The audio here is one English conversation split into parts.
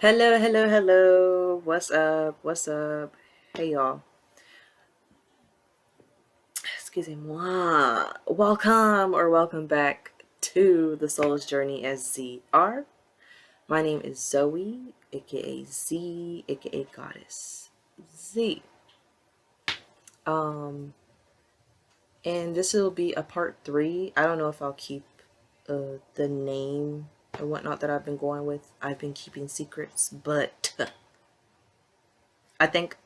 Hello, hello, hello. What's up? What's up? Hey, y'all. Excusez-moi. Welcome or welcome back to the Soul's Journey as ZR. My name is Zoe, aka Z, aka Goddess Z. Um, and this will be a part 3. I don't know if I'll keep the name or whatnot that I've been going with. I've been keeping secrets, but I think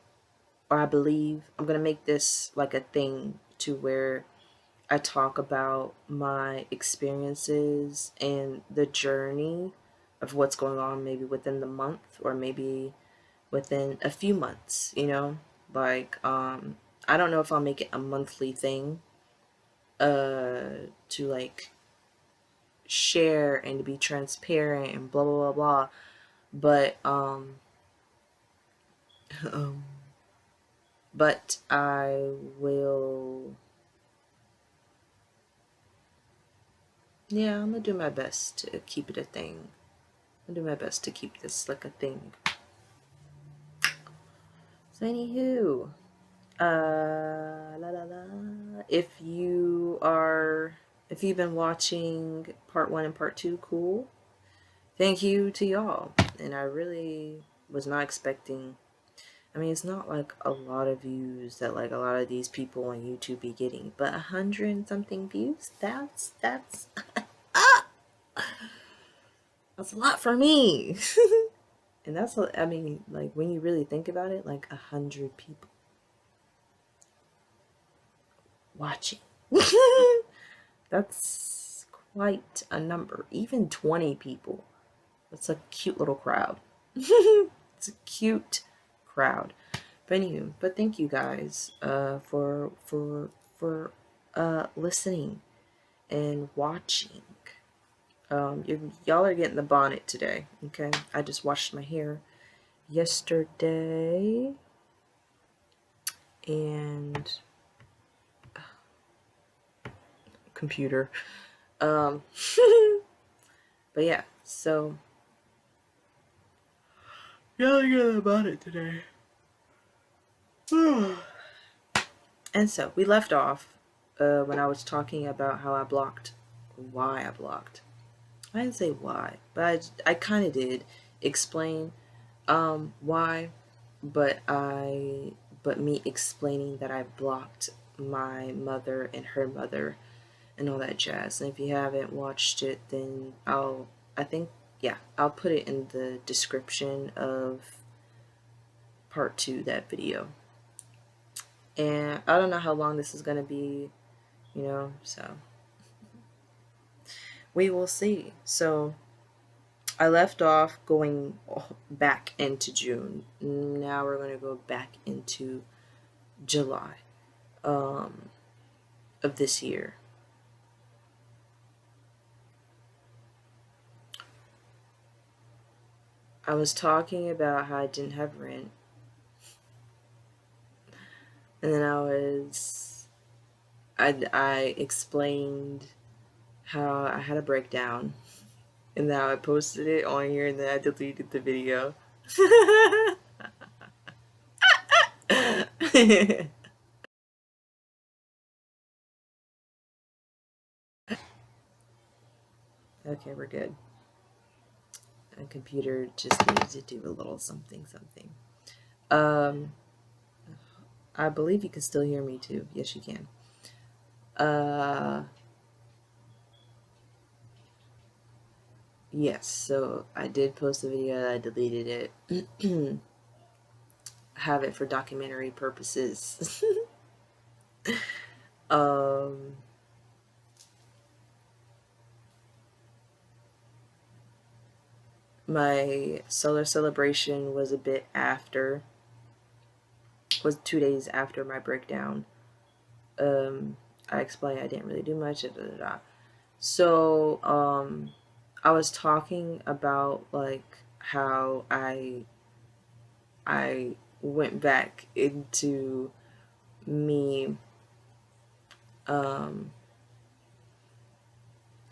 or I believe I'm gonna make this like a thing to where I talk about my experiences and the journey of what's going on maybe within the month or maybe within a few months, like I don't know if I'll make it a monthly thing to like share and to be transparent and blah blah blah blah, but um but I will. Yeah, I'm gonna do my best to keep it a thing. I'm gonna do my best to keep this like a thing. So anywho, la la la. If you've been watching part 1 and part 2, cool. Thank you to y'all. And I really was not expecting. I mean, it's not like a lot of views that like a lot of these people on YouTube be getting, but 100 and something views. That's that's a lot for me. And that's, I mean, like when you really think about it, like 100 people watching. That's quite a number. Even 20 people. That's a cute little crowd. It's a cute crowd. But anywho, but thank you guys for listening and watching. Y'all are getting the bonnet today, okay? I just washed my hair yesterday and computer. Um, but yeah, so y'all are getting the bonnet today. And so we left off when I was talking about how I blocked, why I blocked. I didn't say why, but I kind of did explain why, but me explaining that I blocked my mother and her mother and all that jazz. And if you haven't watched it, then I'll put it in the description of part 2, that video. And I don't know how long this is going to be, so we will see. So I left off going back into June. Now we're going to go back into July of this year. I was talking about how I didn't have rent. And then I explained how I had a breakdown. And now I posted it on here and then I deleted the video. Okay, we're good. My computer just needs to do a little something. I believe you can still hear me too. Yes, you can. Yes, so I did post the video. I deleted it. Have it for documentary purposes. My solar celebration was a bit after, was 2 days after my breakdown. I explained I didn't really do much. So I was talking about like how I went back into me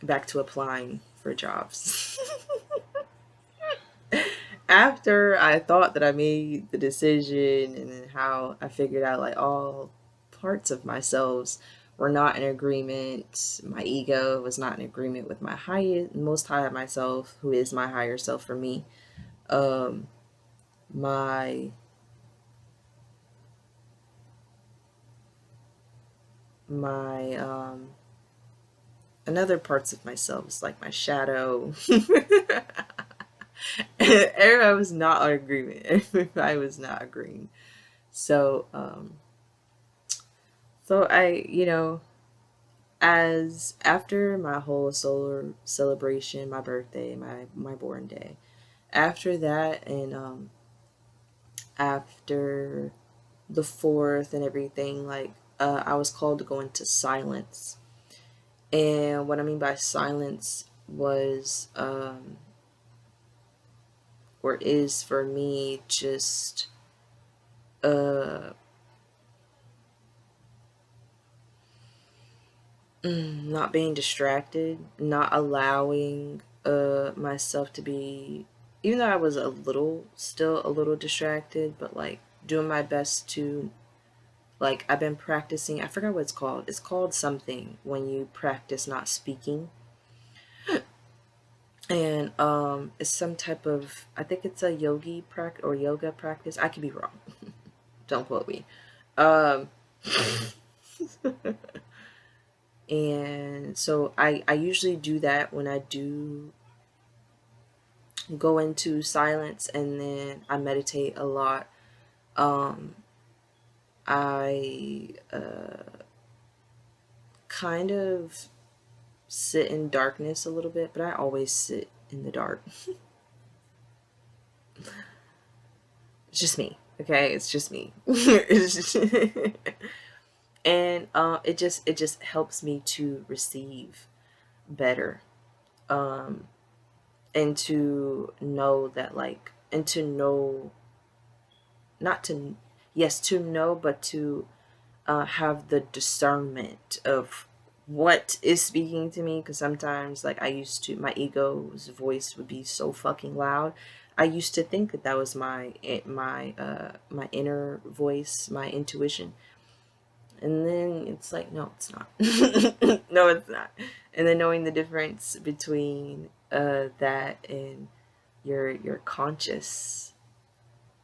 back to applying for jobs after I thought that I made the decision, and then how I figured out like all parts of myself were not in agreement. My ego was not in agreement with my highest, most high myself, who is my higher self for me. Um, my my another parts of myself, like my shadow. Everybody was not in agreement. Everybody was not agreeing. So, so I, as after my whole solar celebration, my birthday, my born day, after that, and after the fourth and everything, like I was called to go into silence. And what I mean by silence was, or is for me, just uh not being distracted, not allowing myself to be, even though I was still a little distracted, but like doing my best to, like, I've been practicing, I forgot what it's called. It's called something when you practice not speaking. And it's some type of, I think it's a yogi practice or yoga practice. I could be wrong. Don't quote me. Um and so I usually do that when I do go into silence, and then I meditate a lot. um I kind of sit in darkness a little bit, but I always sit in the dark. It's just me, okay? It's just me. It's just and it just helps me to receive better, um and to know that, like, and to know, not to, yes, to know, but to have the discernment of what is speaking to me. Because sometimes, like, I used to, my ego's voice would be so fucking loud. I used to think that that was my inner voice, my intuition. And then it's like, no, it's not. No, it's not. And then knowing the difference between that and your conscious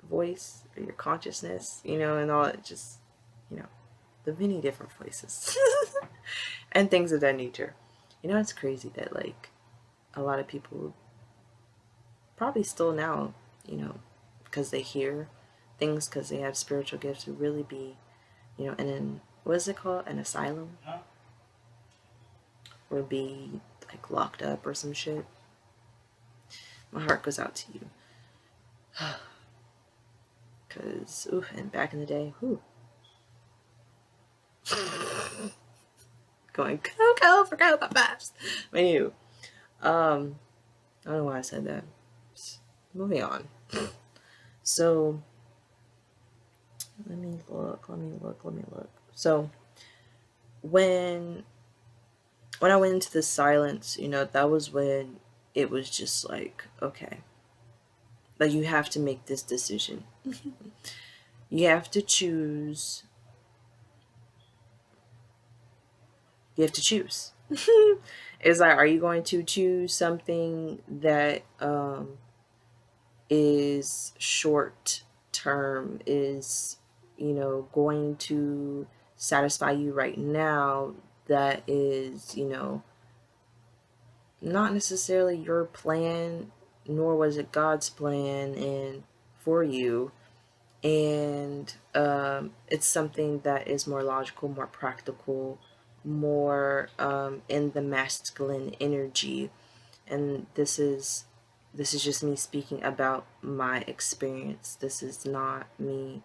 voice, or your consciousness, and all it just, you know, the many different voices and things of that nature. It's crazy that, like, a lot of people probably still now, because they hear things, because they have spiritual gifts, to really be, and then what is it called, an asylum, or be like locked up or some shit. My heart goes out to you. Because, ooh, and back in the day, whew. Going, Coco for Coco Puffs. But anywho, I don't know why I said that. Moving on. So, let me look. So, when I went into the silence, that was when it was just like, okay, like, you have to make this decision. You have to choose. You have to choose. It's like, are you going to choose something that is short term, is, going to satisfy you right now, that is, not necessarily your plan, nor was it God's plan and for you. And it's something that is more logical, more practical, more in the masculine energy. And this is just me speaking about my experience. This is not me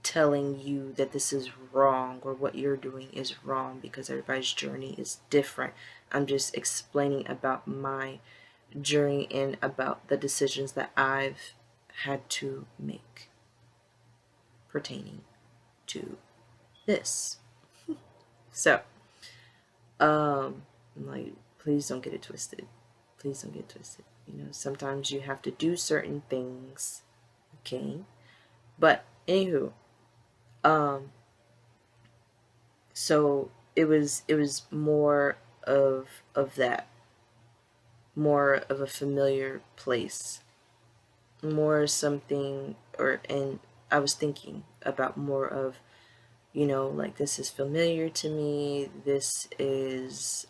telling you that this is wrong or what you're doing is wrong, because everybody's journey is different. I'm just explaining about my journey and about the decisions that I've had to make pertaining to this. So, like, please don't get it twisted. please don't get twisted. You know, sometimes you have to do certain things, okay? But anywho, um, so it was more of that, more of a familiar place, more something, or and I was thinking about more of, you know, like this is familiar to me. This is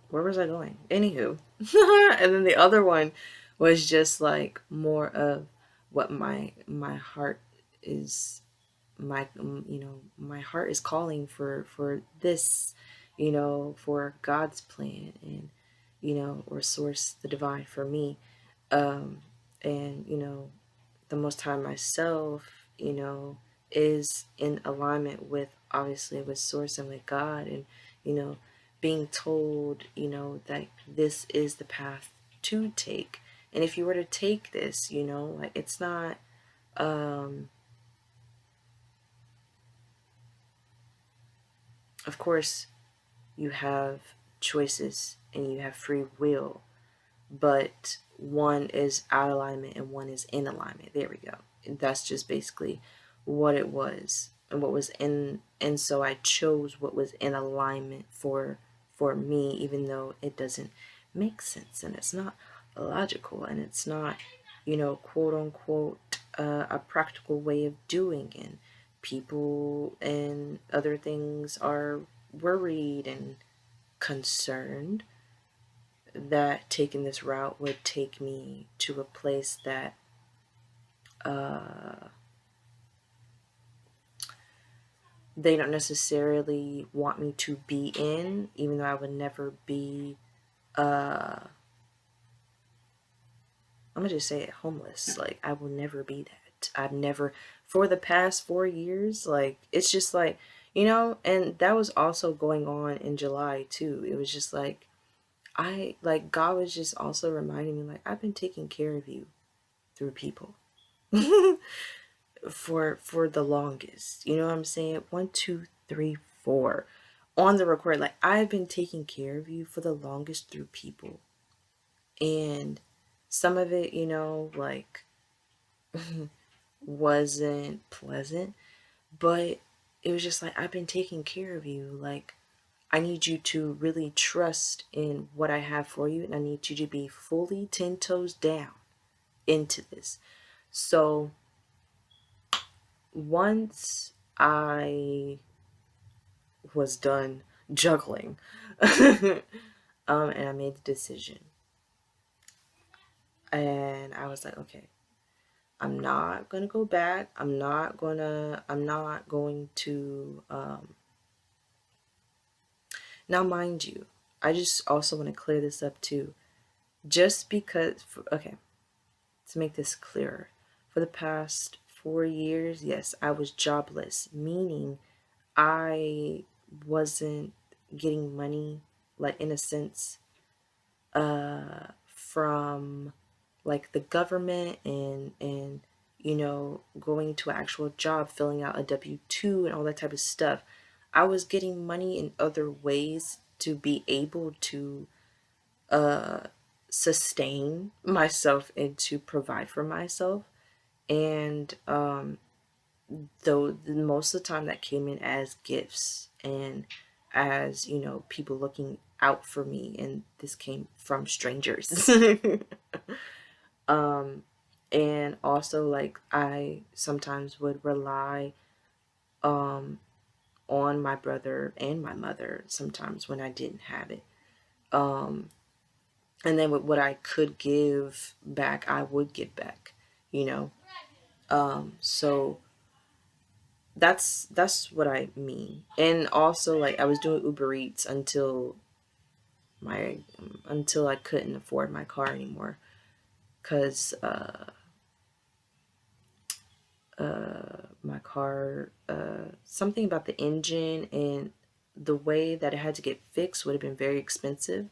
where was I going? Anywho, and then the other one was just like more of what my heart is, my you know, my heart is calling for this, you know, for God's plan, and you know, or source, the divine for me, um and you know, the most high myself, you know, is in alignment with, obviously, with source and with God, and you know, being told, you know, that this is the path to take. And if you were to take this, you know, like it's not um of course you have choices and you have free will, but one is out of alignment and one is in alignment. There we go. That's just basically what it was, and what was in, and so I chose what was in alignment for me, even though it doesn't make sense and it's not logical and it's not, you know, quote unquote, a practical way of doing, and people and other things are worried and concerned that taking this route would take me to a place that uh, they don't necessarily want me to be in, even though I would never be, I'm gonna just say it, homeless. Like, I will never be that. I've never, for the past 4 years, like, it's just like, you know, and that was also going on in July too. It was just like, like, God was just also reminding me, like, I've been taking care of you through people. For the longest. You know what I'm saying? 1, 2, 3, 4 on the record. Like, I've been taking care of you for the longest through people. And some of it, you know, like wasn't pleasant, but it was just like, I've been taking care of you. Like, I need you to really trust in what I have for you, and I need you to be fully 10 toes down into this. So once I was done juggling, and I made the decision, and I was like, okay, I'm not gonna go back. I'm not going to, now mind you, I just also want to clear this up too. Just because, okay, to make this clearer, for the past 4 years, yes, I was jobless, meaning I wasn't getting money, like, in a sense, from like the government, and you know, going to an actual job, filling out a W-2 and all that type of stuff. I was getting money in other ways to be able to uh sustain myself and to provide for myself. And though most of the time that came in as gifts, and as, you know, people looking out for me, and this came from strangers. And also, like, I sometimes would rely um on my brother and my mother sometimes when I didn't have it. um and then with what I could give back, I would give back, you know. So that's what I mean. And also, like, I was doing Uber Eats my until I couldn't afford my car anymore, because my car, something about the engine and the way that it had to get fixed would have been very expensive,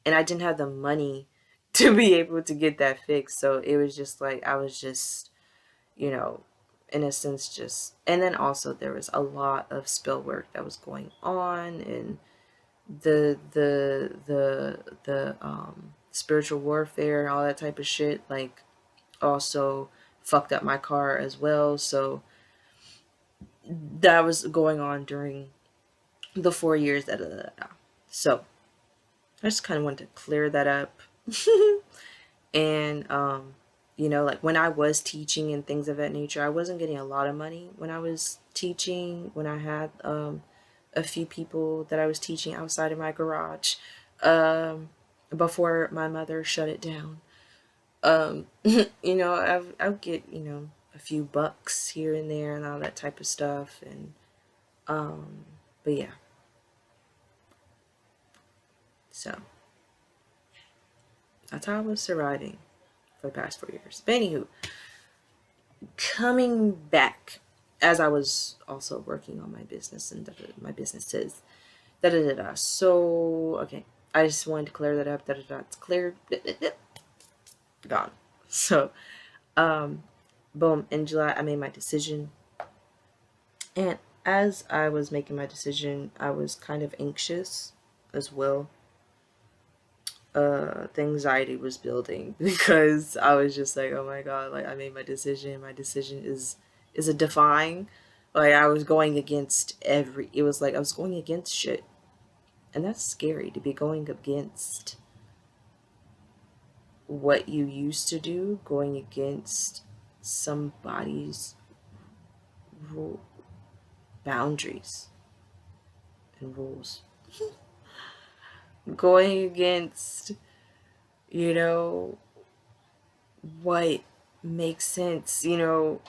and I didn't have the money to be able to get that fixed. So it was just like I was just, you know, in a sense just, and then also there was a lot of spill work that was going on, and the spiritual warfare and all that type of shit like also fucked up my car as well. So that was going on during the 4 years that. So I just kind of wanted to clear that up. And you know, like when I was teaching and things of that nature, I wasn't getting a lot of money when I was teaching, when I had a few people that I was teaching outside of my garage, um before my mother shut it down. You know, I would get, you know, a few bucks here and there and all that type of stuff. And um but yeah, so that's how I was surviving for the past 4 years. But anywho, coming back, as I was also working on my business and my businesses, da da da da. So okay, I just wanted to clear that up. Da da da. It's cleared. Gone. So boom. In July, I made my decision, and as I was making my decision, I was kind of anxious as well. The anxiety was building because I was just like, oh my god, like I made my decision. My decision is a defying. Like I was going against every. It was like I was going against shit, and that's scary to be going against what you used to do, going against somebody's rule, boundaries and rules, going against, you know, what makes sense, you know,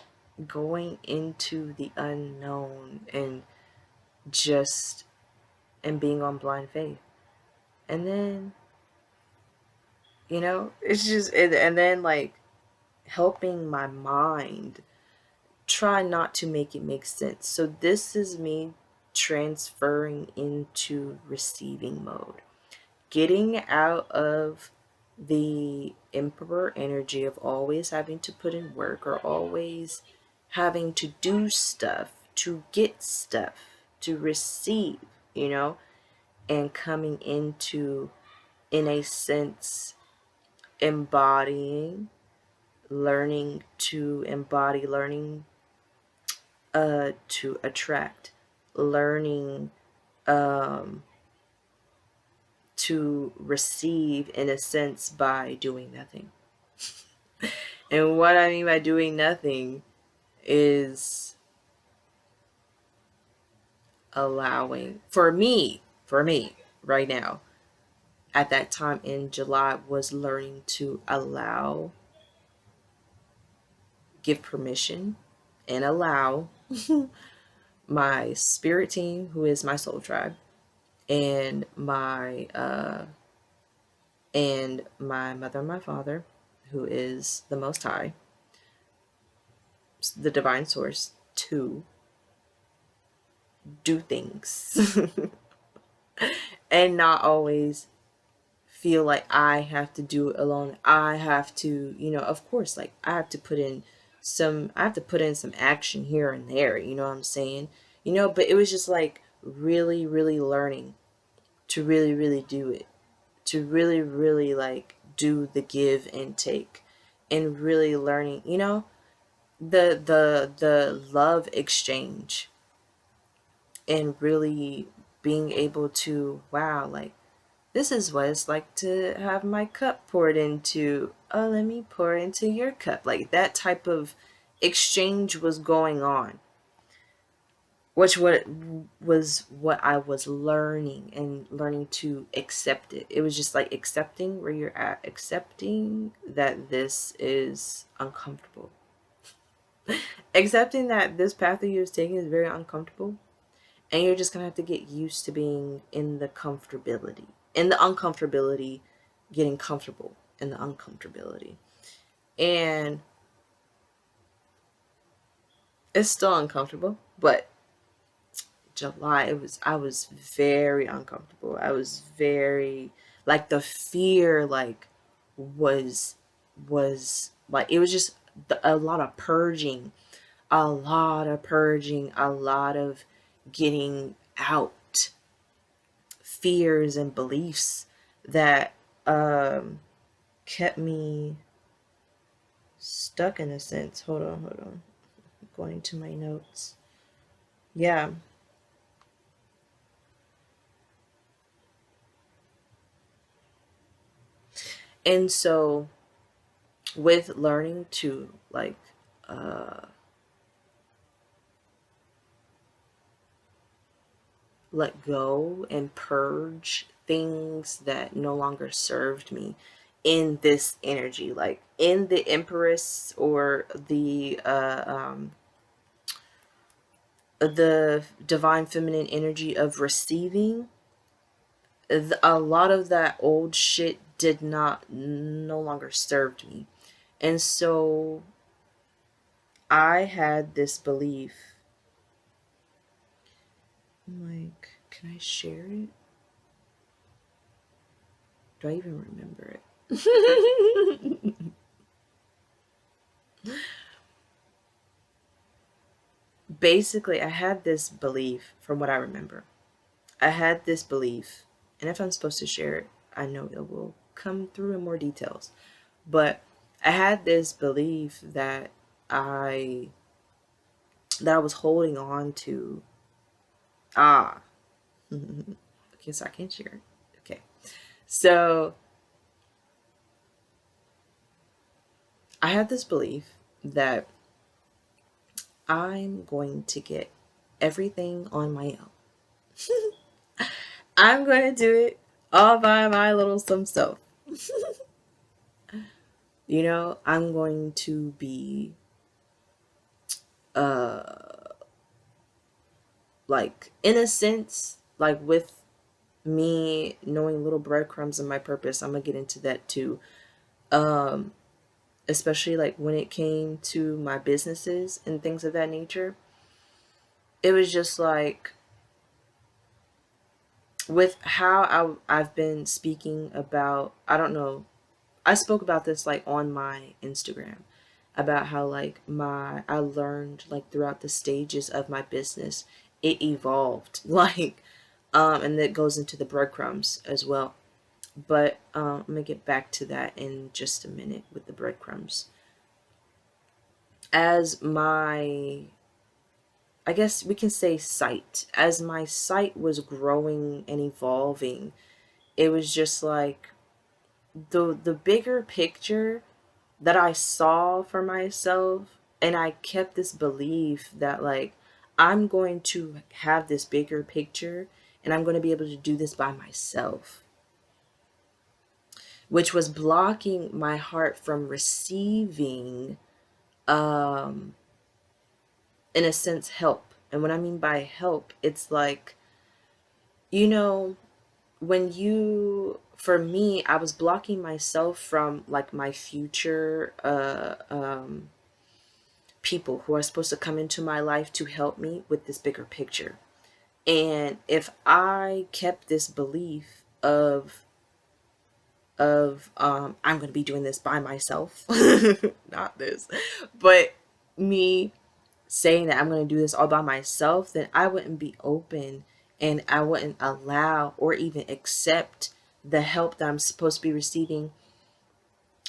going into the unknown and just and being on blind faith. And then, you know, it's just and then like helping my mind try not to make it make sense. So this is me transferring into receiving mode, getting out of the emperor energy of always having to put in work or always having to do stuff to get stuff to receive, you know, and coming into, in a sense, embodying, learning to embody, learning to attract, learning um to receive, in a sense, by doing nothing. And what I mean by doing nothing is allowing, for me right now, at that time in July, was learning to allow, give permission, and allow my spirit team, who is my soul tribe, and my mother and my father, who is the Most High, the divine source, to do things and not always feel like I have to do it alone. I have to, you know, of course, like I have to put in some action here and there, you know what I'm saying? You know, but it was just like really, really learning to really, really do it, to really, really like do the give and take, and really learning, you know, the love exchange, and really being able to, wow, like this is what it's like to have my cup poured into. Oh, let me pour into your cup. Like that type of exchange was going on, which what was what I was learning, and learning to accept it. It was just like accepting where you're at, accepting that this is uncomfortable, accepting that this path that you're taking is very uncomfortable, and you're just gonna have to get used to being in the comfortability, in the uncomfortability, getting comfortable in the uncomfortability. And it's still uncomfortable, but July, I was very uncomfortable. I was very, like, the fear, like, was like, it was just a lot of purging, a lot of purging, a lot of getting out fears and beliefs that kept me stuck in a sense. Hold on. I'm going to my notes. Yeah. And so with learning to like uh let go and purge things that no longer served me in this energy, like in the Empress or the divine feminine energy of receiving, a lot of that old shit did not no longer served me. And so I had this belief, like, can I share it? Do I even remember it? Basically, I had this belief from what I remember. I had this belief, and if I'm supposed to share it, I know it will come through in more details. But I had this belief I that I was holding on to. Ah, okay, so I can't share it. Okay, so I had this belief that I'm going to get everything on my own. I'm going to do it all by my little some self. You know, I'm going to be uh like, in a sense, like with me knowing little breadcrumbs in my purpose, I'm gonna get into that too. Um, Especially like when it came to my businesses and things of that nature. It was just like with how I've been speaking about, I don't know, I spoke about this like on my Instagram about how like I learned like throughout the stages of my business, it evolved like and that goes into the breadcrumbs as well. But I'm gonna get back to that in just a minute with the breadcrumbs. As my, I guess we can say sight, as my sight was growing and evolving, it was just like the bigger picture that I saw for myself, and I kept this belief that like I'm going to have this bigger picture and I'm going to be able to do this by myself, which was blocking my heart from receiving um in a sense help. And what I mean by help, it's like, you know, when you, for me, I was blocking myself from like my future people who are supposed to come into my life to help me with this bigger picture. And if I kept this belief of I'm going to be doing this by myself, not this, but me saying that I'm going to do this all by myself, then I wouldn't be open and I wouldn't allow or even accept the help that I'm supposed to be receiving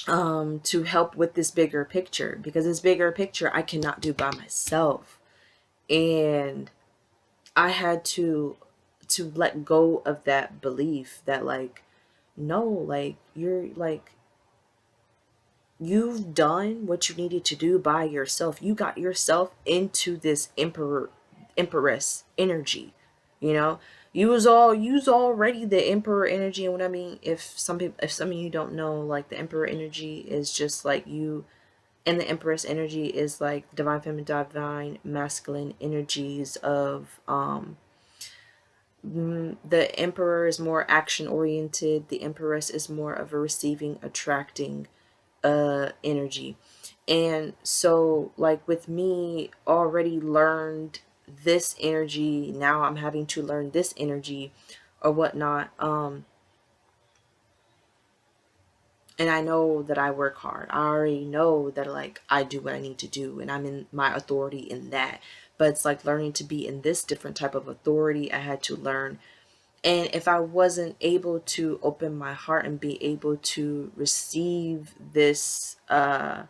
to help with this bigger picture, because this bigger picture I cannot do by myself. And I had to let go of that belief that like, no, like you're like, you've done what you needed to do by yourself. You got yourself into this empress energy. You know, you was already the emperor energy. And what I mean, if some of you don't know, like the emperor energy is just like you, and the empress energy is like divine feminine, divine masculine energies of the emperor is more action oriented, the empress is more of a receiving, attracting energy. And so like with me already learned this energy, now I'm having to learn this energy or whatnot. And I know that I work hard. I already know that like I do what I need to do and I'm in my authority in that. But it's like learning to be in this different type of authority. I had to learn. And if I wasn't able to open my heart and be able to receive this and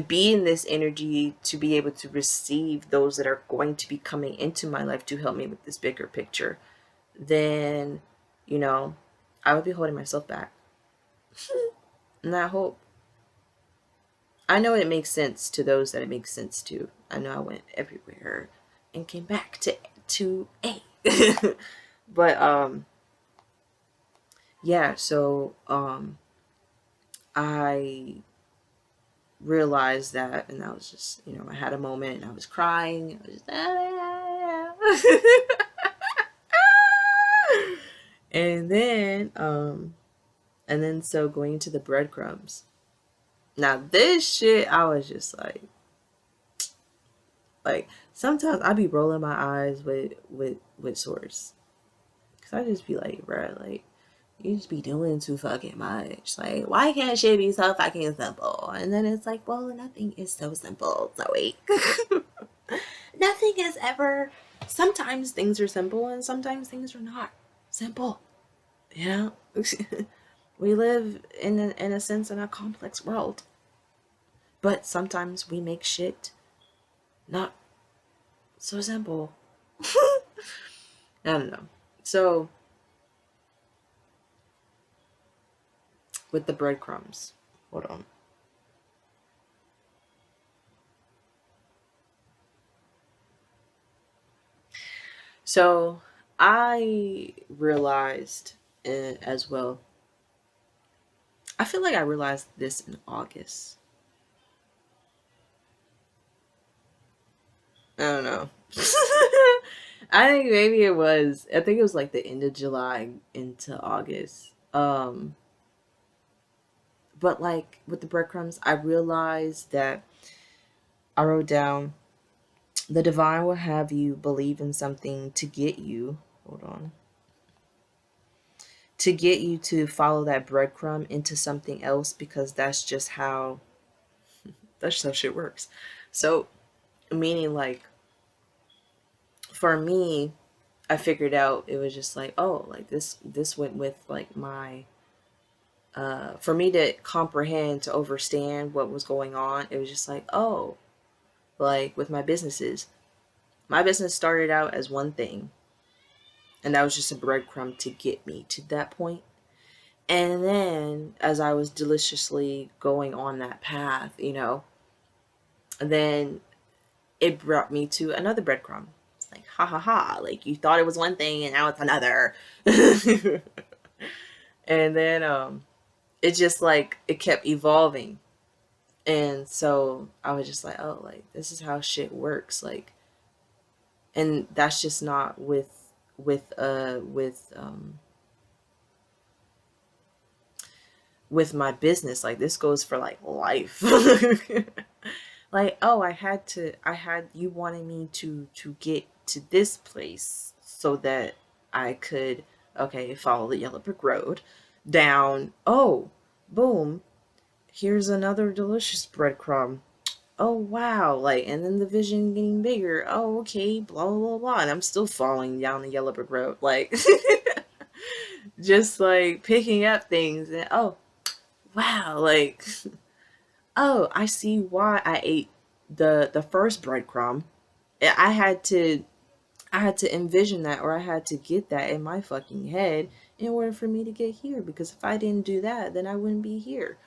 be in this energy to be able to receive those that are going to be coming into my life to help me with this bigger picture, then, you know, I would be holding myself back. And I hope, I know it makes sense to those that it makes sense to. I know I went everywhere and came back to A. But yeah, so I realized that, and I was just, you know, I had a moment and I was crying. I was just, and then so going to the breadcrumbs. Now this shit, I was just like sometimes I be rolling my eyes with Source, cause I just be like, bruh, like you just be doing too fucking much. Like, why can't shit be so fucking simple? And then it's like, well, nothing is so simple, Zoe. Nothing is ever. Sometimes things are simple, and sometimes things are not simple. You know, we live in a sense in a complex world, but sometimes we make shit not so simple. I don't know. So with the breadcrumbs, hold on. So I realized as well. I feel like I realized this in August. I don't know. I think maybe it was. I think it was like the end of July into August. But like with the breadcrumbs, I realized that I wrote down the divine will have you believe in something to get you. Hold on. To get you to follow that breadcrumb into something else because that's just how shit works. So meaning like for me, I figured out it was just like, oh, like this went with like my for me to comprehend, to understand what was going on, it was just like, oh, like with my businesses. My business started out as one thing, and that was just a breadcrumb to get me to that point. And then as I was deliciously going on that path, you know, then it brought me to another breadcrumb. It's like, ha ha ha, like you thought it was one thing and now it's another. And then it just like it kept evolving. And so I was just like, oh, like this is how shit works. Like, and that's just not with my business. Like this goes for like life. Like, oh, you wanted me to get to this place so that I could, okay, follow the yellow brick road down. Oh, boom, here's another delicious breadcrumb. Oh wow, like, and then the vision getting bigger. Oh, okay, blah blah blah blah, and I'm still falling down the yellow brick road, like just like picking up things, and oh wow, like oh, I see why I ate the first breadcrumb. I had to I had to envision that, or I had to get that in my fucking head in order for me to get here, because if I didn't do that, then I wouldn't be here.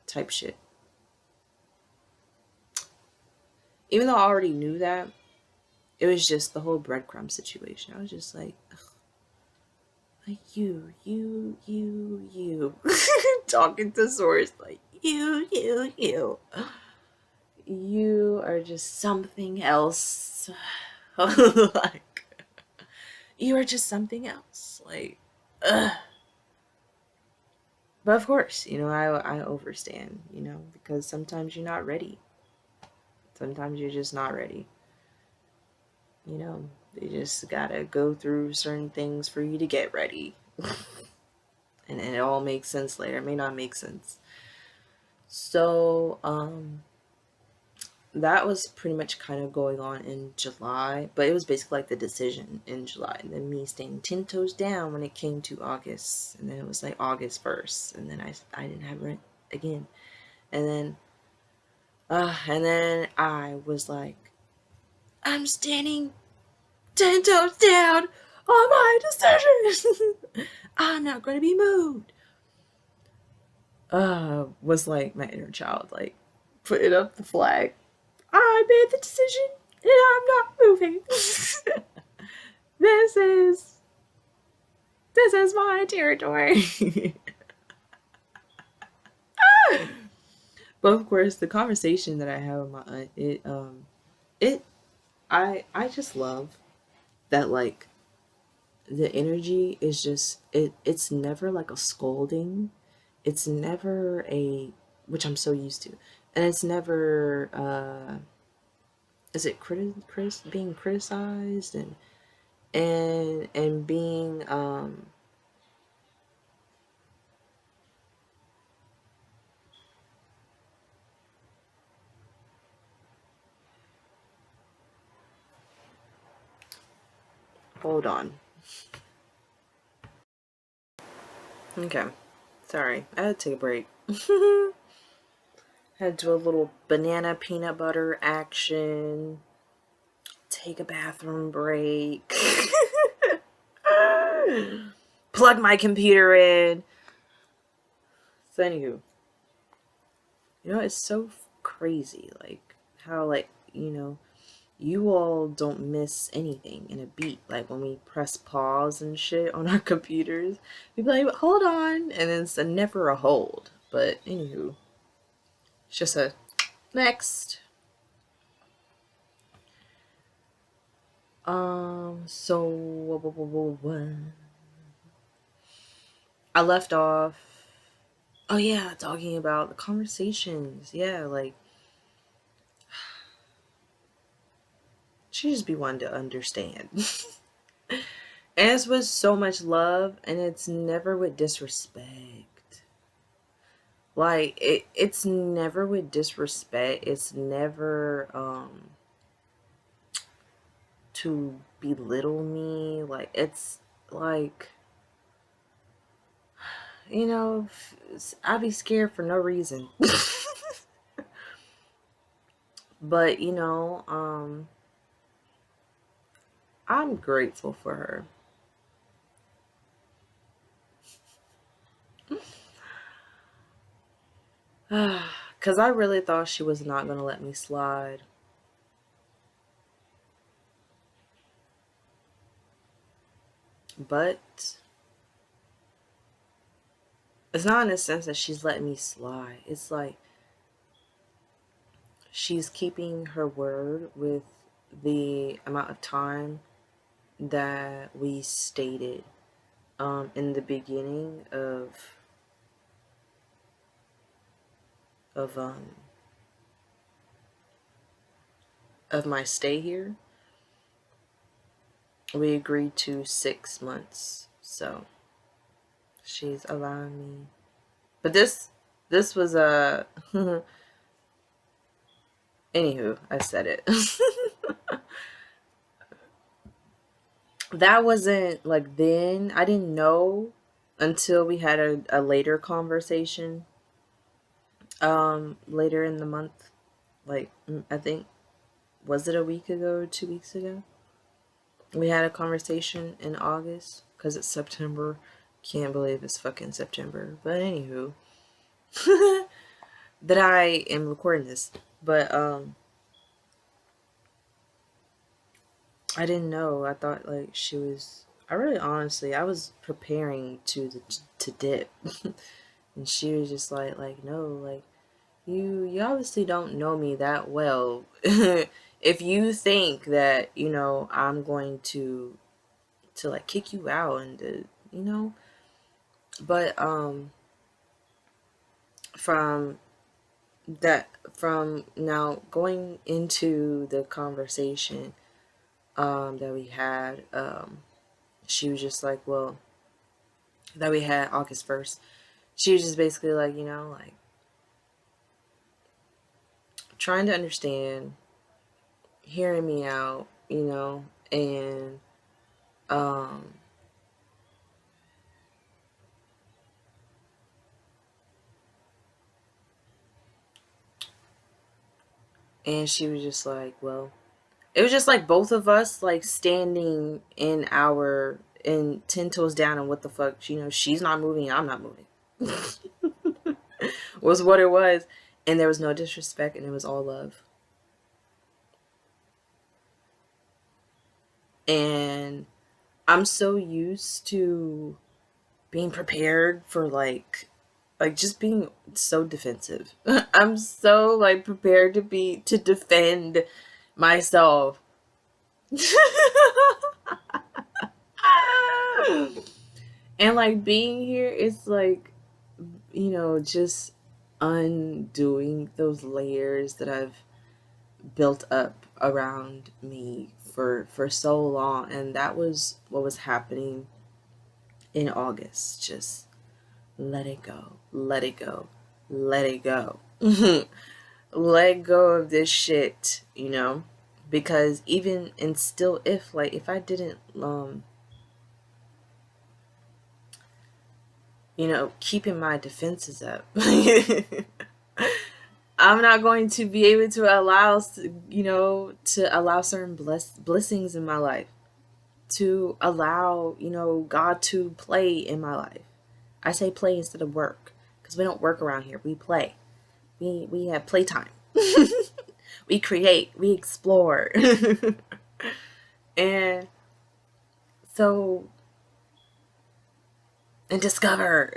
Type shit. Even though I already knew that, it was just the whole breadcrumb situation. I was just like, ugh, like you, talking to Source, like you. You are just something else. Like, you are just something else. Like, ugh. But of course, you know, I overstand, you know, because sometimes you're not ready. Sometimes you're just not ready. You know, you just gotta go through certain things for you to get ready. and it all makes sense later. It may not make sense. So that was pretty much kind of going on in July, but it was basically like the decision in July, and then me staying 10 toes down when it came to August, and then it was like August 1st, and then I didn't have rent again, and then I was like, I'm standing 10 toes down on my decision. I'm not going to be moved. Was like my inner child, like putting up the flag. I made the decision and I'm not moving. This is my territory. But of course, the conversation that I have with my aunt, it I just love that, like, the energy is just it's never like a scolding. It's never a, which I'm so used to, and it's never is it being criticized and being hold on. Okay. Sorry. I had to take a break. Had to do a little banana peanut butter action. Take a bathroom break. Plug my computer in. So anywho, it's so crazy, like how, like, you all don't miss anything in a beat. Like when we press pause and shit on our computers, we be like, hold on, and then it's never a hold. But anywho, it's just a next. So I left off. Oh yeah, talking about the conversations. Yeah, like she just be wanting to understand. And it's with so much love, and it's never with disrespect. Like it's never with disrespect. It's never to belittle me. Like it's like, I'd be scared for no reason. But I'm grateful for her. Because I really thought she was not going to let me slide. But it's not in the sense that she's letting me slide. It's like she's keeping her word with the amount of time that we stated in the beginning of um of my stay here. We agreed to 6 months, so she's allowing me. But this was a anywho, I said it. That wasn't like then. I didn't know until we had a later conversation later in the month. Like I think, was it a week ago or 2 weeks ago? We had a conversation in August because it's September. Can't believe it's fucking September. But anywho, that I am recording this. But I didn't know. I thought like she was. I really honestly, I was preparing to dip, and she was just like no, like you obviously don't know me that well. If you think that I'm going to like kick you out and but from from now going into the conversation that we had, she was just like, well, that we had August 1st. She was just basically like, like trying to understand, hearing me out, and um and she was just like, well, it was just like both of us like standing in 10 toes down, and what the fuck, she's not moving, I'm not moving. Was what it was. And there was no disrespect, and it was all love. And I'm so used to being prepared for like just being so defensive. I'm so like prepared to defend myself. And like being here is like, just undoing those layers that I've built up around me for so long. And that was what was happening in August. Just let it go, let it go, let it go. Let go of this shit, because even and still, if I didn't keeping my defenses up, I'm not going to be able to allow, to allow certain blessings in my life, to allow, God to play in my life. I say play instead of work, because we don't work around here. We play. We have playtime. We create. We explore. And so, and discover.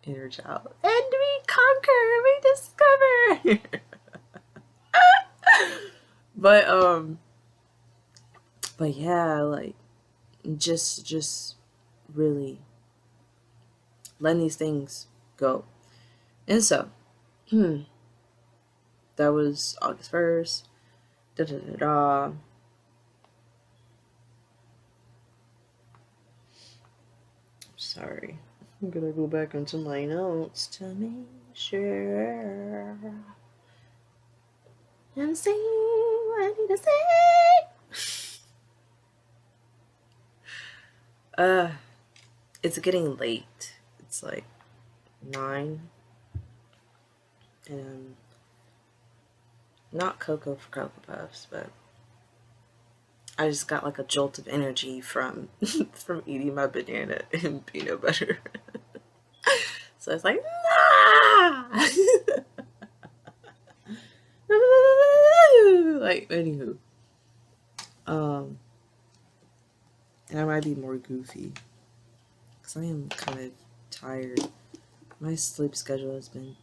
Inner child. And we conquer. We discover. but but yeah, like just really letting these things go. And so, that was August 1st. Da da da da. Sorry. I'm gonna go back into my notes to make sure and say what I need to say. It's getting late. It's like 9. And not Cocoa for Cocoa Puffs, but I just got like a jolt of energy from from eating my banana and peanut butter. So it's like, nah! Like, anywho. And I might be more goofy, because I am kind of tired. My sleep schedule has been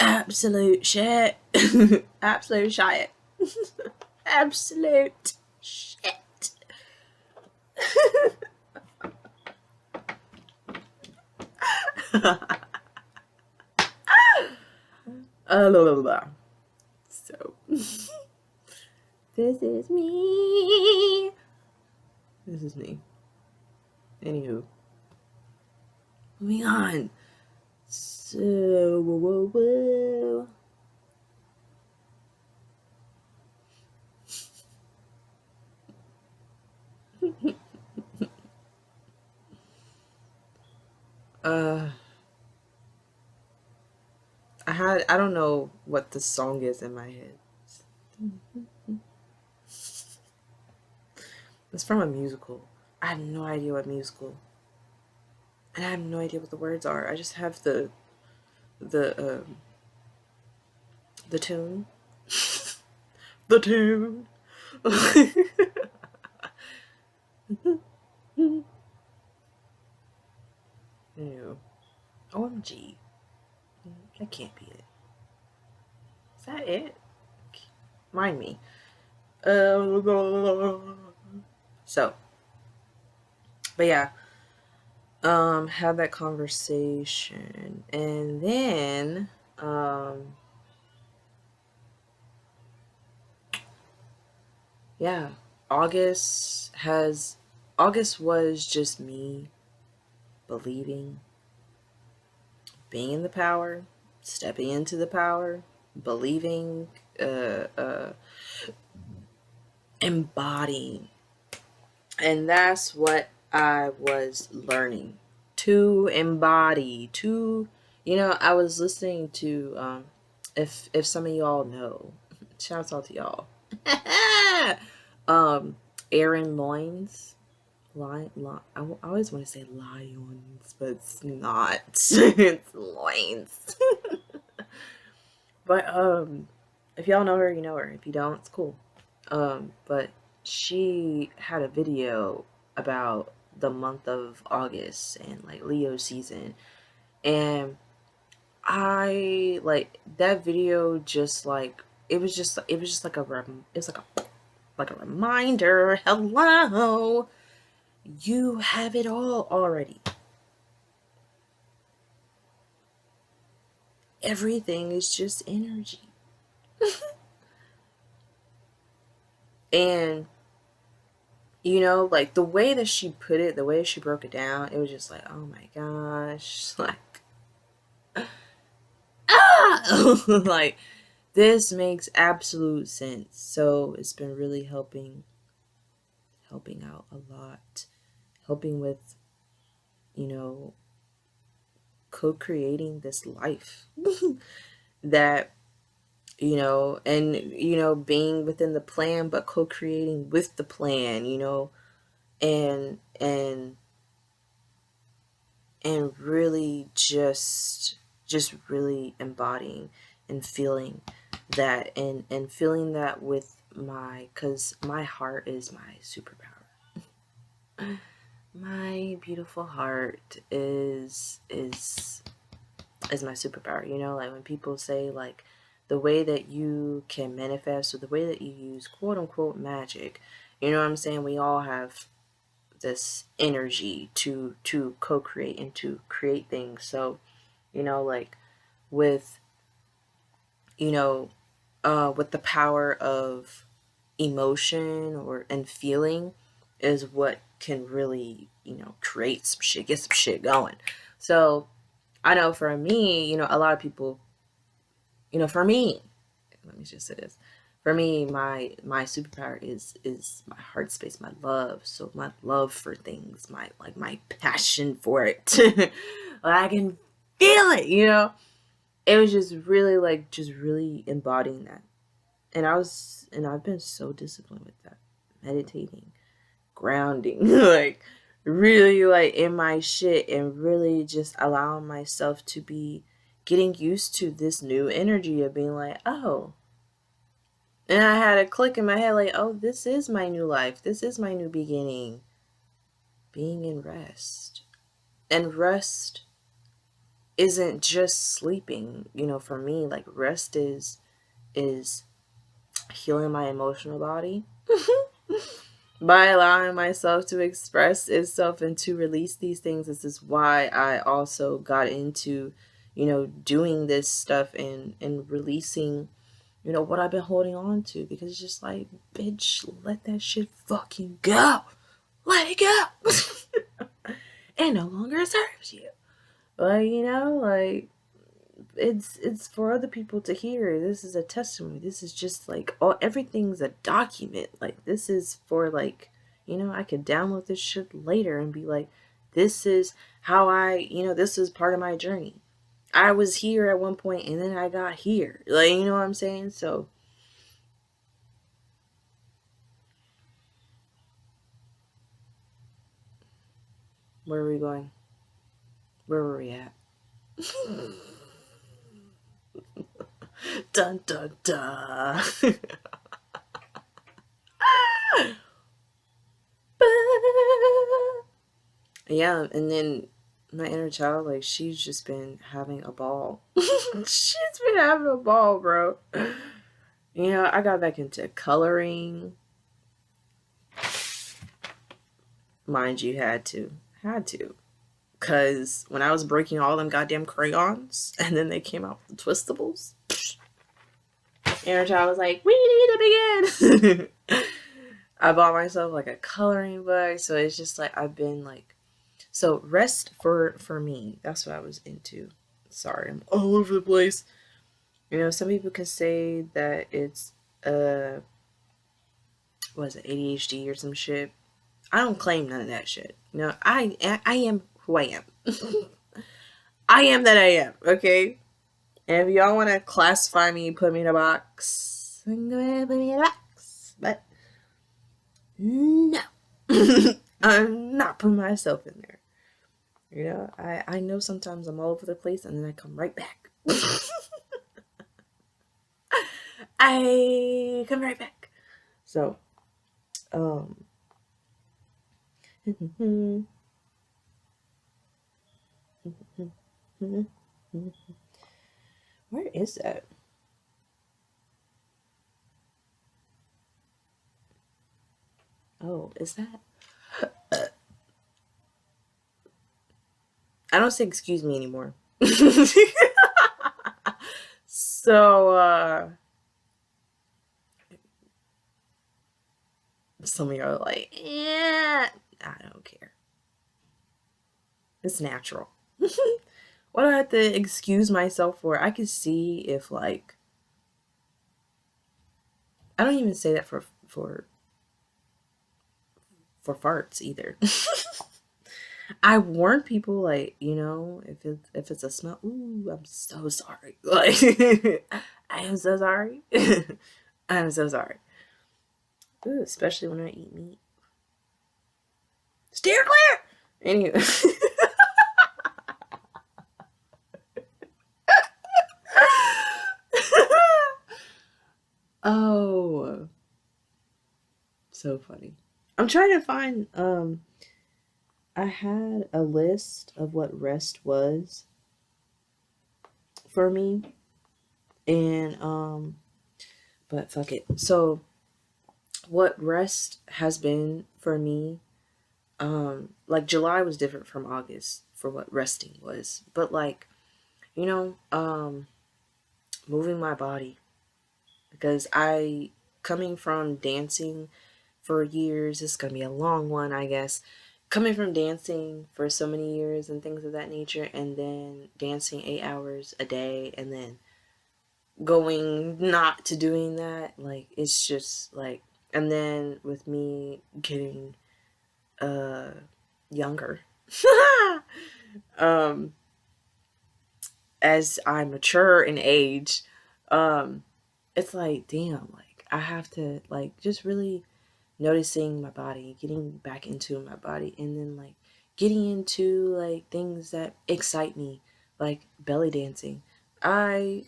absolute shit. Absolute shit. Absolute shit. So, this is me. This is me. Anywho, moving on. So, whoa. I don't know what the song is in my head. It's from a musical. I have no idea what musical. And I have no idea what the words are. I just have the tune. The tune. Ew. OMG. That can't be it. Is that it? Mind me. So, but yeah, had that conversation, and then, yeah, August has August was just me believing, being in the power, stepping into the power, believing, uh, uh, embodying. And that's what I was learning to embody, to, I was listening to, if some of y'all know, shouts out to y'all. um, Aaron Loins. I always want to say lions, but it's not. It's loins. But if y'all know her, you know her. If you don't, it's cool. But she had a video about the month of August and like Leo season, and I like that video. Just like it was just like it was like a reminder. Hello, you have it all already. Everything is just energy. And like the way that she put it, the way she broke it down, it was just like, oh my gosh, like, ah! Like, this makes absolute sense. So it's been really helping out a lot, helping with, you know, co-creating this life that, and, being within the plan, but co-creating with the plan, and really just really embodying and feeling that, and feeling that with because my heart is my superpower. My beautiful heart is my superpower. Like when people say like the way that you can manifest, or the way that you use quote unquote magic, you know what I'm saying? We all have this energy to co-create and to create things. So, like with with the power of emotion and feeling is what can really, create some shit, get some shit going. So I know for me, a lot of people, for me, let me just say this. For me, my superpower is my heart space, my love. So my love for things, my passion for it. I can feel it, It was just really just really embodying that. And I've been so disciplined with that. Meditating, grounding, like really like in my shit, and really just allowing myself to be getting used to this new energy of being like, oh. And I had a click in my head like, oh, this is my new life. This is my new beginning. Being in rest. And rest isn't just sleeping. For me, like rest is healing my emotional body by allowing myself to express itself and to release these things. This is why I also got into, doing this stuff and releasing, what I've been holding on to, because it's just like, bitch, let that shit fucking go. Let it go. It no longer serves you. Like, it's for other people to hear. This is a testimony. This is just like everything's a document. Like, this is for like, I could download this shit later and be like, this is how this is part of my journey. I was here at one point and then I got here. Like, you know what I'm saying? So where are we going? Where were we at? Dun dun dun. Yeah, and then my inner child, like, she's just been having a ball. She's been having a ball, bro. I got back into coloring. Mind you, had to. Because when I was breaking all them goddamn crayons, and then they came out with the Twistables, inner child was like, we need to begin. I bought myself like a coloring book, so it's just like I've been like, so rest for me. That's what I was into. Sorry, I'm all over the place. You know, some people can say that it's uh what is it, ADHD or some shit. I don't claim none of that shit. You know, I am who I am. I am that I am. Okay, and if y'all want to classify me, put me in a box, then go ahead and put me in a box. But no, I'm not putting myself in there. You know, I know sometimes I'm all over the place and then I come right back. I come right back. So, um, where is that? Oh, is that? I don't say excuse me anymore. So, some of you are like, yeah, I don't care. It's natural. What do I have to excuse myself for? I could see if like I don't even say that for farts either. I warn people like, you know, if it's a smell, ooh, I'm so sorry. Like I am so sorry. I'm so sorry. Ooh, especially when I eat meat. Steer clear. Anyway. Oh, so funny. I'm trying to find I had a list of what rest was for me and but fuck it. So what rest has been for me, like July was different from August for what resting was. But like, you know, moving my body because I coming from dancing for years, this is gonna be a long one, I guess. Coming from dancing for so many years and things of that nature, and then dancing 8 hours a day, and then going not to doing that, like it's just like, and then with me getting uh younger, um, as I mature in age, um, it's like damn, like I have to like just really noticing my body, getting back into my body, and then like getting into like things that excite me, like belly dancing. I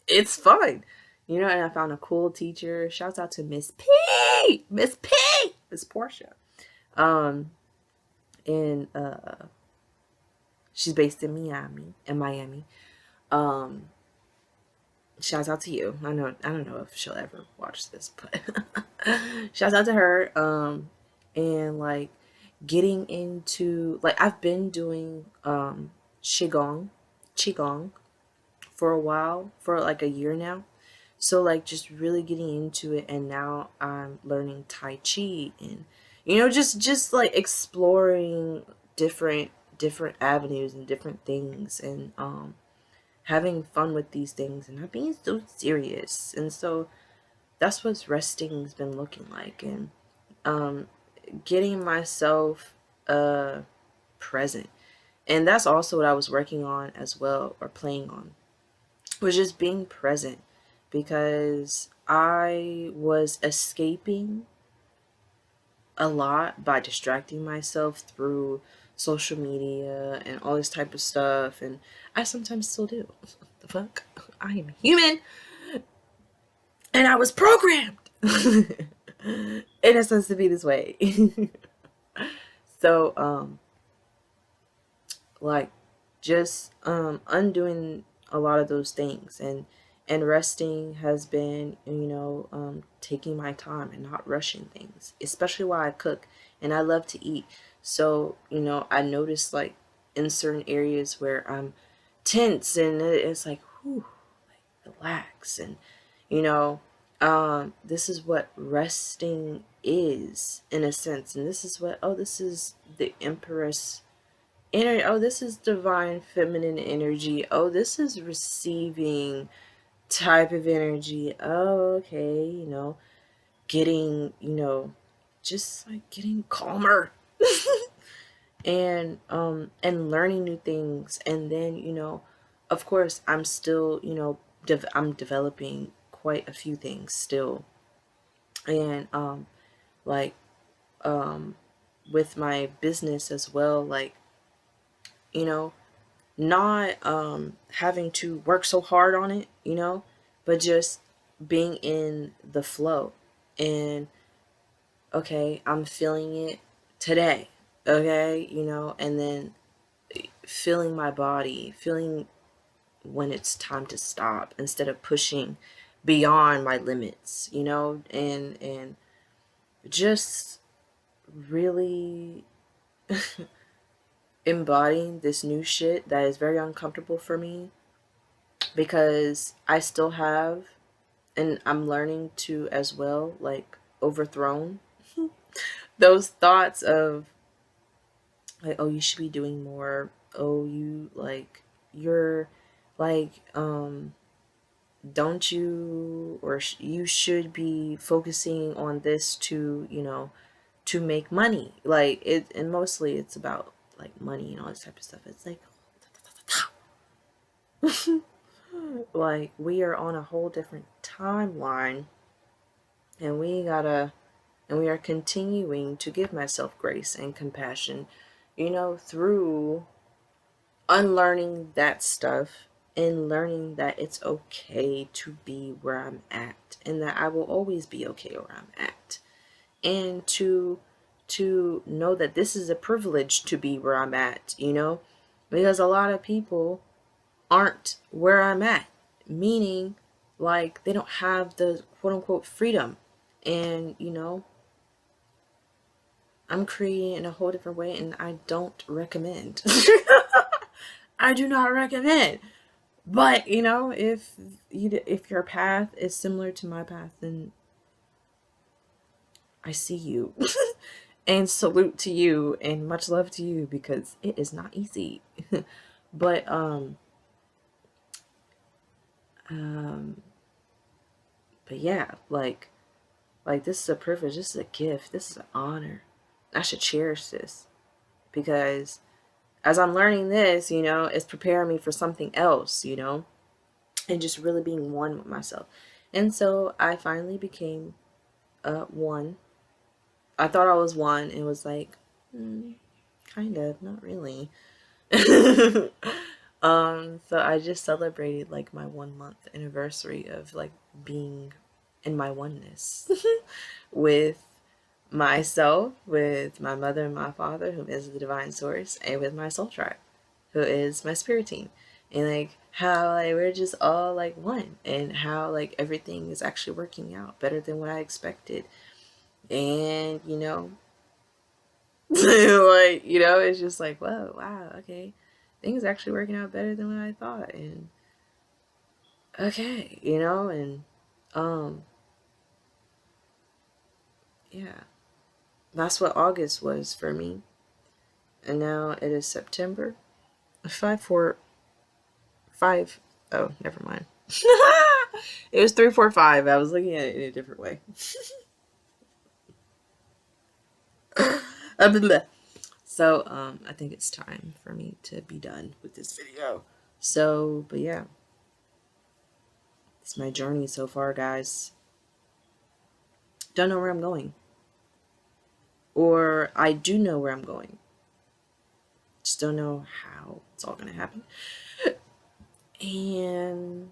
it's fun. You know, and I found a cool teacher. Shouts out to Miss P, Miss P, Miss Portia. Um, and she's based in Miami, Um, shouts out to you. I don't know if she'll ever watch this, but shouts out to her. And like getting into like I've been doing qigong, qigong for a while, for like a year now. So like just really getting into it, and now I'm learning Tai Chi, and you know just like exploring different avenues and different things, and having fun with these things and not being so serious. And so that's what resting's been looking like, and um getting myself present. And that's also what I was working on as well, or playing on, was just being present, because I was escaping a lot by distracting myself through social media and all this type of stuff, and I sometimes still do. The fuck? I am human and I was programmed in a sense to be this way. So like just undoing a lot of those things, and resting has been, you know, taking my time and not rushing things, especially while I cook, and I love to eat. So you know, I notice like in certain areas where I'm tense, and it's like whew, like relax. And you know, This is what resting is, in a sense. And this is what, oh, this is the Empress energy. Oh, this is divine feminine energy. Oh, this is receiving type of energy. Oh, okay, getting, just like getting calmer. And learning new things. And then, of course, I'm still, I'm developing quite a few things still. And like um with my business as well, like, you know not having to work so hard on it, but just being in the flow. And okay, I'm feeling it today, okay, and then feeling my body, feeling when it's time to stop instead of pushing beyond my limits, and just really embodying this new shit that is very uncomfortable for me, because I still have, and I'm learning to as well, like, overthrown those thoughts of like, oh, you should be doing more. Oh, you're like, don't you, or you should be focusing on this to, to make money. Like it, and mostly it's about like money and all this type of stuff. It's like, like, we are on a whole different timeline, and we are continuing to give myself grace and compassion, through unlearning that stuff and learning that it's okay to be where I'm at, and that I will always be okay where I'm at, and to know that this is a privilege to be where I'm at, because a lot of people aren't where I'm at, meaning like they don't have the quote unquote freedom. And I'm creating in a whole different way, and I don't recommend. I do not recommend. But if your path is similar to my path, then I see you. And salute to you and much love to you, because it is not easy. But um but yeah, like this is a privilege, this is a gift, this is an honor. I should cherish this, because as I'm learning this, it's preparing me for something else, and just really being one with myself. And so I finally became one. I thought I was one, and was like, kind of, not really. So I just celebrated like my 1 month anniversary of like being in my oneness with myself, with my mother and my father, who is the divine source, and with my soul tribe, who is my spirit team. And like how like we're just all like one, and how like everything is actually working out better than what I expected. And like, it's just like, whoa, wow, okay, things actually working out better than what I thought. And okay, and um yeah, that's what August was for me. And now it is September. 5 4 5. Oh, never mind. It was 3 4 5. I was looking at it in a different way. So I think it's time for me to be done with this video. So, but yeah, it's my journey so far, guys. Don't know where I'm going, or I do know where I'm going, just don't know how it's all gonna happen. And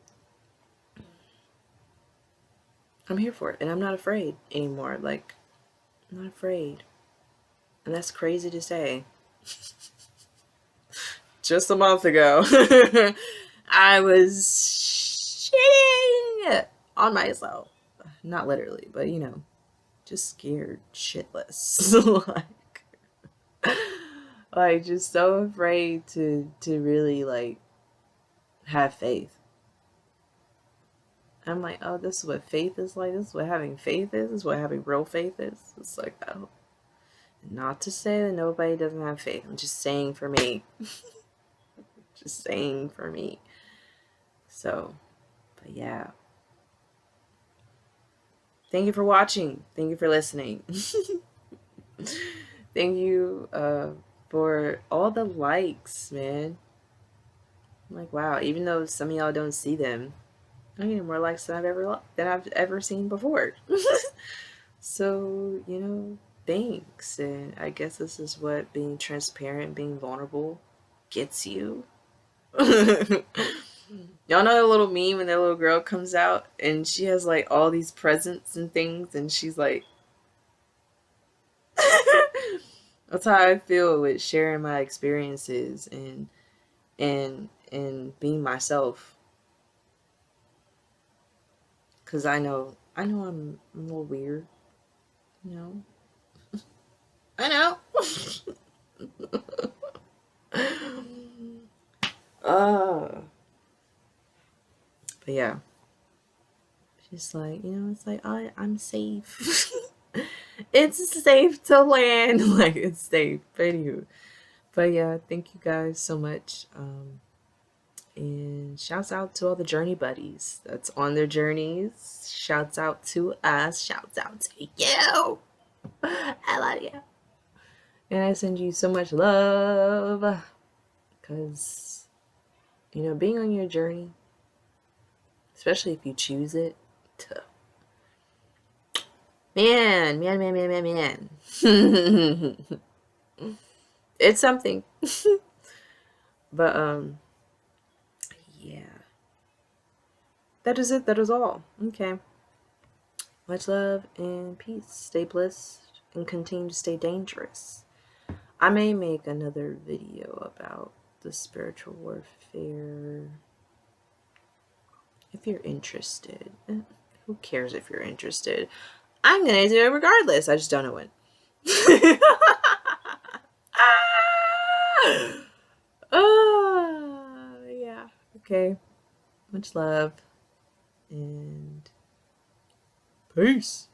I'm here for it, and I'm not afraid anymore. Like, I'm not afraid. And that's crazy to say. Just a month ago, I was shitting on myself. Not literally, but just scared shitless. like just so afraid to really like have faith. I'm like, oh, this is what faith is like. This is what having faith is. This is what having real faith is. It's like, oh, not to say that nobody doesn't have faith. I'm just saying for me. Just saying for me. So, but yeah. Thank you for watching. Thank you for listening. Thank you for all the likes, man. I'm like, wow, even though some of y'all don't see them, I'm getting more likes than I've ever seen before. So, thanks. And I guess this is what being transparent, being vulnerable gets you. Y'all know the little meme when that little girl comes out and she has like all these presents and things and she's like that's how I feel with sharing my experiences and being myself. Cause I know I'm a little weird, you know. I know. uh but yeah. She's like, it's like I'm safe. It's safe to land. Like it's safe. But anywho. But yeah, thank you guys so much. And shouts out to all the journey buddies that's on their journeys. Shouts out to us. Shouts out to you. I love you. And I send you so much love. Because, being on your journey, especially if you choose it, man. It's something. But, yeah. That is it. That is all. Okay. Much love and peace. Stay blessed and continue to stay dangerous. I may make another video about the spiritual warfare. If you're interested. Who cares if you're interested? I'm going to do it regardless. I just don't know when. Yeah. Okay. Much love. And peace.